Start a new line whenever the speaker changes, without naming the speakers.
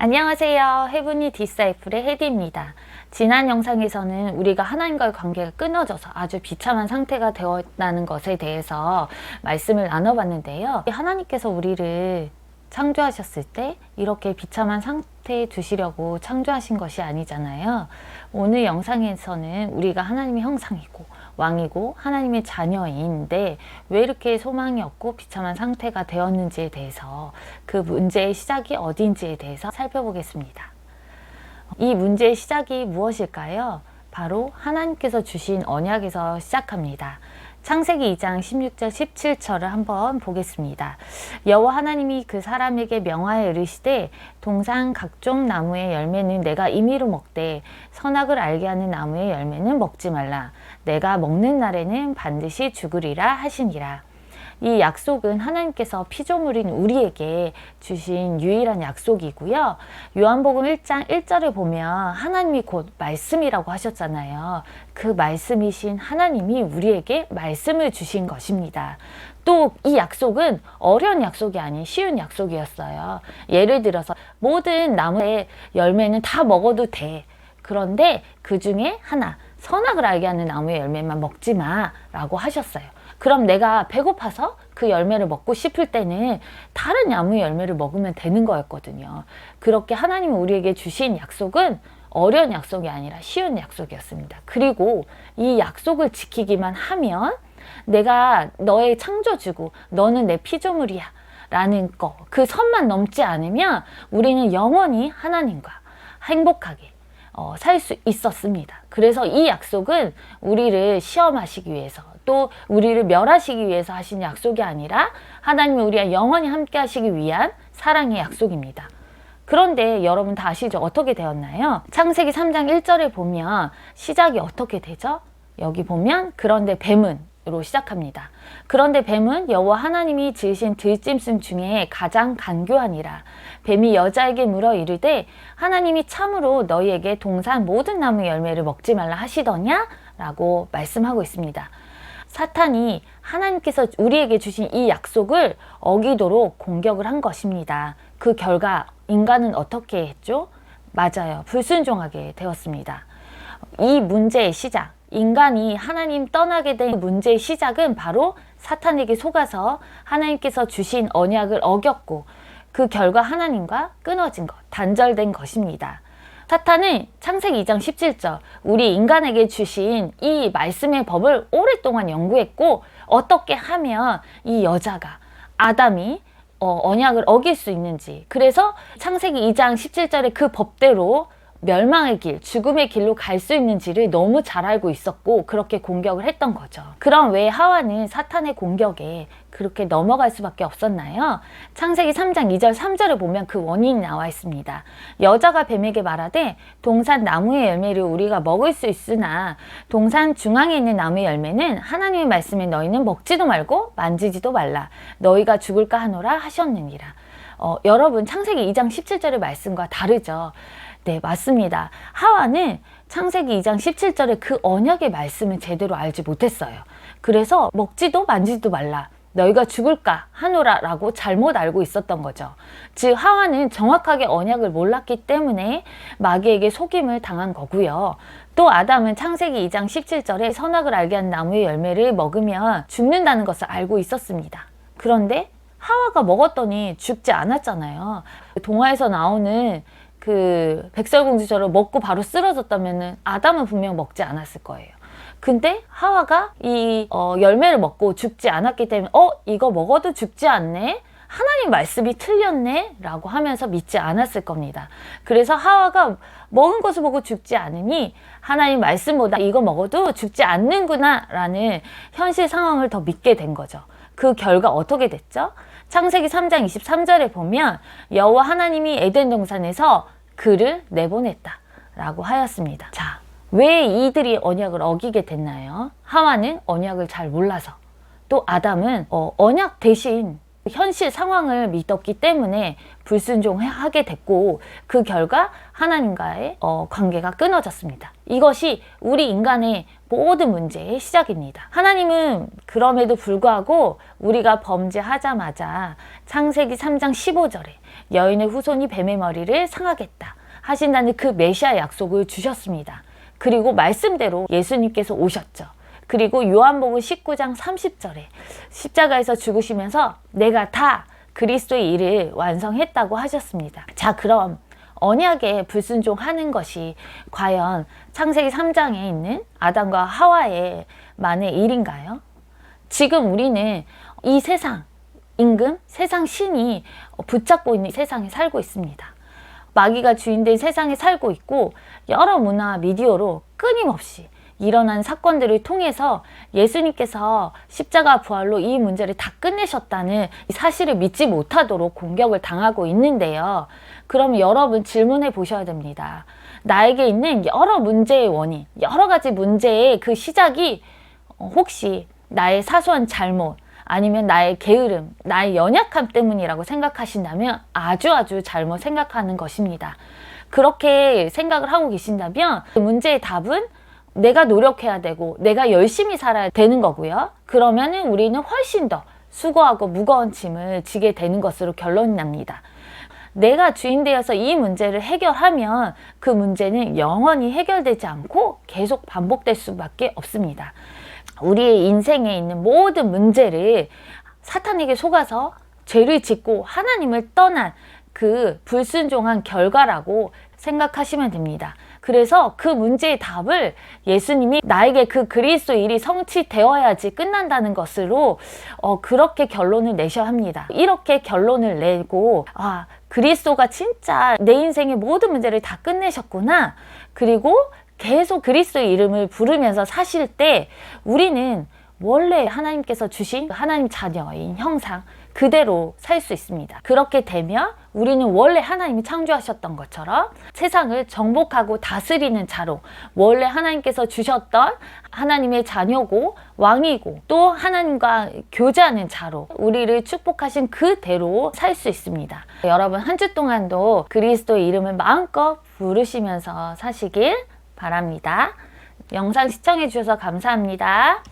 안녕하세요. 헤브니 디사이플의 헤디입니다. 지난 영상에서는 우리가 하나님과의 관계가 끊어져서 아주 비참한 상태가 되었다는 것에 대해서 말씀을 나눠봤는데요. 하나님께서 우리를 창조하셨을 때 이렇게 비참한 상태에 두시려고 창조하신 것이 아니잖아요. 오늘 영상에서는 우리가 하나님의 형상이고 왕이고 하나님의 자녀인데 왜 이렇게 소망이 없고 비참한 상태가 되었는지에 대해서, 그 문제의 시작이 어딘지에 대해서 살펴보겠습니다. 이 문제의 시작이 무엇일까요? 바로 하나님께서 주신 언약에서 시작합니다. 창세기 2장 16절 17절을 한번 보겠습니다. 여호와 하나님이 그 사람에게 명하여 이르시되 동산 각종 나무의 열매는 내가 임의로 먹되 선악을 알게 하는 나무의 열매는 먹지 말라. 내가 먹는 날에는 반드시 죽으리라 하시니라. 이 약속은 하나님께서 피조물인 우리에게 주신 유일한 약속이고요. 요한복음 1장 1절에 보면 하나님이 곧 말씀이라고 하셨잖아요. 그 말씀이신 하나님이 우리에게 말씀을 주신 것입니다. 또 이 약속은 어려운 약속이 아닌 쉬운 약속이었어요. 예를 들어서 모든 나무의 열매는 다 먹어도 돼. 그런데 그 중에 하나, 선악을 알게 하는 나무의 열매만 먹지 마 라고 하셨어요. 그럼 내가 배고파서 그 열매를 먹고 싶을 때는 다른 나무의 열매를 먹으면 되는 거였거든요. 그렇게 하나님이 우리에게 주신 약속은 어려운 약속이 아니라 쉬운 약속이었습니다. 그리고 이 약속을 지키기만 하면 내가 너의 창조주고 너는 내 피조물이야 라는 거, 그 선만 넘지 않으면 우리는 영원히 하나님과 행복하게 살 수 있었습니다. 그래서 이 약속은 우리를 시험하시기 위해서, 또 우리를 멸하시기 위해서 하신 약속이 아니라 하나님이 우리와 영원히 함께 하시기 위한 사랑의 약속입니다. 그런데 여러분 다 아시죠? 어떻게 되었나요? 창세기 3장 1절에 보면 시작이 어떻게 되죠? 여기 보면 그런데 뱀은으로 시작합니다. 그런데 뱀은 여호와 하나님이 지으신 들짐승 중에 가장 간교하니라. 뱀이 여자에게 물어 이르되 하나님이 참으로 너희에게 동산 모든 나무의 열매를 먹지 말라 하시더냐? 라고 말씀하고 있습니다. 사탄이 하나님께서 우리에게 주신 이 약속을 어기도록 공격을 한 것입니다. 그 결과 인간은 어떻게 했죠? 맞아요. 불순종하게 되었습니다. 이 문제의 시작, 인간이 하나님 떠나게 된 문제의 시작은 바로 사탄에게 속아서 하나님께서 주신 언약을 어겼고 그 결과 하나님과 끊어진 것, 단절된 것입니다. 사탄은 창세기 2장 17절 우리 인간에게 주신 이 말씀의 법을 오랫동안 연구했고 어떻게 하면 이 여자가, 아담이 언약을 어길 수 있는지, 그래서 창세기 2장 17절의 그 법대로 멸망의 길, 죽음의 길로 갈 수 있는지를 너무 잘 알고 있었고 그렇게 공격을 했던 거죠. 그럼 왜 하와는 사탄의 공격에 그렇게 넘어갈 수밖에 없었나요? 창세기 3장 2절 3절을 보면 그 원인이 나와 있습니다. 여자가 뱀에게 말하되 동산 나무의 열매를 우리가 먹을 수 있으나 동산 중앙에 있는 나무의 열매는 하나님의 말씀에 너희는 먹지도 말고 만지지도 말라. 너희가 죽을까 하노라 하셨느니라. 여러분 창세기 2장 17절의 말씀과 다르죠? 네, 맞습니다. 하와는 창세기 2장 17절의 그 언약의 말씀을 제대로 알지 못했어요. 그래서 먹지도 만지지도 말라. 너희가 죽을까 하노라 라고 잘못 알고 있었던 거죠. 즉 하와는 정확하게 언약을 몰랐기 때문에 마귀에게 속임을 당한 거고요. 또 아담은 창세기 2장 17절에 선악을 알게 한 나무의 열매를 먹으면 죽는다는 것을 알고 있었습니다. 그런데 하와가 먹었더니 죽지 않았잖아요. 동화에서 나오는 그 백설공주처럼 먹고 바로 쓰러졌다면 아담은 분명 먹지 않았을 거예요. 근데 하와가 이 열매를 먹고 죽지 않았기 때문에 이거 먹어도 죽지 않네? 하나님 말씀이 틀렸네? 라고 하면서 믿지 않았을 겁니다. 그래서 하와가 먹은 것을 보고 죽지 않으니 하나님 말씀보다 이거 먹어도 죽지 않는구나 라는 현실 상황을 더 믿게 된 거죠. 그 결과 어떻게 됐죠? 창세기 3장 23절에 보면 여호와 하나님이 에덴 동산에서 그를 내보냈다 라고 하였습니다. 자, 왜 이들이 언약을 어기게 됐나요? 하와는 언약을 잘 몰라서, 또 아담은 언약 대신 현실 상황을 믿었기 때문에 불순종하게 됐고 그 결과 하나님과의 관계가 끊어졌습니다. 이것이 우리 인간의 모든 문제의 시작입니다. 하나님은 그럼에도 불구하고 우리가 범죄하자마자 창세기 3장 15절에 여인의 후손이 뱀의 머리를 상하겠다 하신다는 그 메시아 약속을 주셨습니다. 그리고 말씀대로 예수님께서 오셨죠. 그리고 요한복음 19장 30절에 십자가에서 죽으시면서 내가 다 그리스도의 일을 완성했다고 하셨습니다. 자, 그럼 언약에 불순종하는 것이 과연 창세기 3장에 있는 아담과 하와의 만의 일인가요? 지금 우리는 이 세상, 임금, 세상 신이 붙잡고 있는 세상에 살고 있습니다. 마귀가 주인된 세상에 살고 있고 여러 문화와 미디어로 끊임없이 일어난 사건들을 통해서 예수님께서 십자가 부활로 이 문제를 다 끝내셨다는 사실을 믿지 못하도록 공격을 당하고 있는데요. 그럼 여러분 질문해 보셔야 됩니다. 나에게 있는 여러 문제의 원인, 여러 가지 문제의 그 시작이 혹시 나의 사소한 잘못, 아니면 나의 게으름, 나의 연약함 때문이라고 생각하신다면 아주 잘못 생각하는 것입니다. 그렇게 생각을 하고 계신다면 그 문제의 답은 내가 노력해야 되고 내가 열심히 살아야 되는 거고요. 그러면 우리는 훨씬 더 수고하고 무거운 짐을 지게 되는 것으로 결론이 납니다. 내가 주인 되어서 이 문제를 해결하면 그 문제는 영원히 해결되지 않고 계속 반복될 수밖에 없습니다. 우리의 인생에 있는 모든 문제를 사탄에게 속아서 죄를 짓고 하나님을 떠난 그 불순종한 결과라고 생각하시면 됩니다. 그래서 그 문제의 답을 예수님이 나에게 그 그리스도 일이 성취되어야지 끝난다는 것으로 그렇게 결론을 내셔야 합니다. 이렇게 결론을 내고 그리스도가 진짜 내 인생의 모든 문제를 다 끝내셨구나. 그리고 계속 그리스도의 이름을 부르면서 사실 때 우리는 원래 하나님께서 주신 하나님 자녀인 형상 그대로 살 수 있습니다. 그렇게 되면 우리는 원래 하나님이 창조하셨던 것처럼 세상을 정복하고 다스리는 자로 원래 하나님께서 주셨던 하나님의 자녀고 왕이고 또 하나님과 교제하는 자로 우리를 축복하신 그대로 살 수 있습니다. 여러분 한 주 동안도 그리스도의 이름을 마음껏 부르시면서 사시길 바랍니다. 영상 시청해 주셔서 감사합니다.